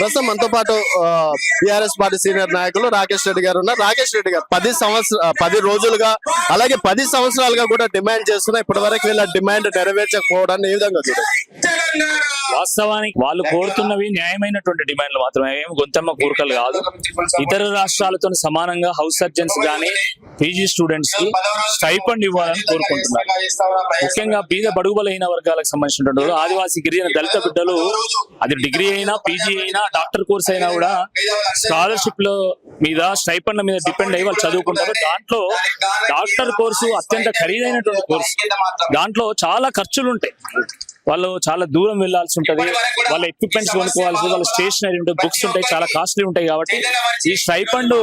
ప్రస్తుతం మనతో పాటు టిఆర్ఎస్ పార్టీ సీనియర్ నాయకులు రాకేష్ రెడ్డి గారు ఉన్నారు. రాకేష్ రెడ్డి గారు 10 రోజులుగా అలాగే 10 సంవత్సరాలుగా కూడా డిమాండ్ చేస్తున్నా ఇప్పటి వరకు వీళ్ళ డిమాండ్ నెరవేర్చకపోవడాన్ని ఏ విధంగా చూడాలి? వాస్తవానికి వాళ్ళు కోరుతున్నవి న్యాయమైనటువంటి డిమాండ్లు మాత్రమే, ఏమి గొంతమ్మ కోరికలు కాదు. ఇతర రాష్ట్రాలతో సమానంగా హౌస్ సర్జన్స్ గానీ పీజీ స్టూడెంట్స్ కి స్టైఫండ్ ఇవ్వాలని కోరుకుంటున్నారు. ముఖ్యంగా బీద బడుగు బలహీన వర్గాలకు సంబంధించినటువంటి వాళ్ళు, ఆదివాసీ గిరిజన దళిత బిడ్డలు అది డిగ్రీ అయినా పీజీ అయినా డాక్టర్ కోర్స్ అయినా కూడా స్కాలర్షిప్ లో మీద స్టైఫండ్ మీద డిపెండ్ అయ్యి వాళ్ళు చదువుకుంటారు. దాంట్లో డాక్టర్ కోర్సు అత్యంత ఖరీదైనటువంటి కోర్సు, దాంట్లో చాలా ఖర్చులు ఉంటాయి. వాళ్ళు చాలా దూరం వెళ్లాల్సి ఉంటది, వాళ్ళ ఎక్విప్మెంట్స్ కొనుక్కోవాల్సి, వాళ్ళ స్టేషనరీ ఉంటాయి, బుక్స్ ఉంటాయి, చాలా కాస్ట్లీ ఉంటాయి. కాబట్టి ఈ స్టైఫండ్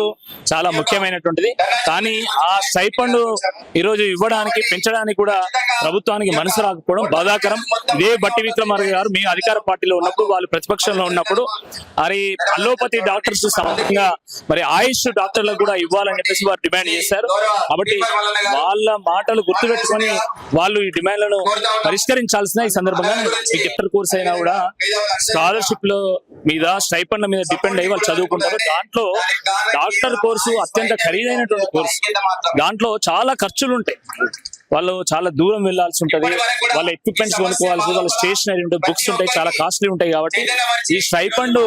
చాలా ముఖ్యమైనటువంటిది. కానీ ఆ స్టైఫండ్ ఈరోజు ఇవ్వడానికి పెంచడానికి కూడా ప్రభుత్వానికి మనసు రాకపోవడం బాధాకరం. ఇదే బట్టి విక్రమార్క గారు మీ అధికార పార్టీలో ఉన్నప్పుడు, వాళ్ళు ప్రతిపక్షంలో ఉన్నప్పుడు మరి అలోపతి డాక్టర్స్ సమానంగా మరి ఆయుష్ డాక్టర్లకు కూడా ఇవ్వాలని చెప్పేసి వారు డిమాండ్ చేశారు. కాబట్టి వాళ్ళ మాటలు గుర్తుపెట్టుకొని వాళ్ళు ఈ డిమాండ్లను పరిష్కరించాల్సిన ఈ సందర్భంగా డాక్టర్ కోర్స్ అయినా కూడా స్కాలర్షిప్ లో మీద స్టైఫండ్ మీద డిపెండ్ అయ్యి వాళ్ళు చదువుకుంటారు. దాంట్లో డాక్టర్ కోర్సు అత్యంత ఖరీదైనటువంటి కోర్సు, దాంట్లో చాలా ఖర్చులు ఉంటాయి. వాళ్ళు చాలా దూరం వెళ్లాల్సి ఉంటది, వాళ్ళ ఎక్విప్మెంట్స్ కొనుక్కోవాల్సి, వాళ్ళ స్టేషనరీ ఉంటాయి, బుక్స్ ఉంటాయి, చాలా కాస్ట్లీ ఉంటాయి. కాబట్టి ఈ స్టైఫండ్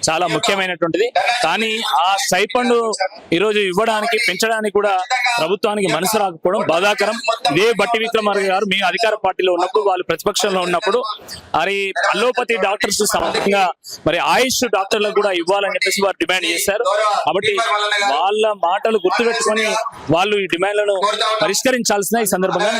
చాలా ముఖ్యమైనటువంటిది. కానీ ఆ స్టైఫండ్ ఈరోజు ఇవ్వడానికి పెంచడానికి కూడా ప్రభుత్వానికి మనసు రాకపోవడం బాధాకరం. ఇదే బట్టి విక్రమార్క గారు మీ అధికార పార్టీలో ఉన్నప్పుడు, వాళ్ళు ప్రతిపక్షంలో ఉన్నప్పుడు మరి అలోపతి డాక్టర్స్ సమానంగా మరి ఆయుష్ డాక్టర్లకు కూడా ఇవ్వాలని చెప్పేసి వారు డిమాండ్ చేశారు. కాబట్టి వాళ్ళ మాటలు గుర్తుపెట్టుకొని వాళ్ళు ఈ డిమాండ్లను పరిష్కరించాల్సిన ఈ సందర్భంగా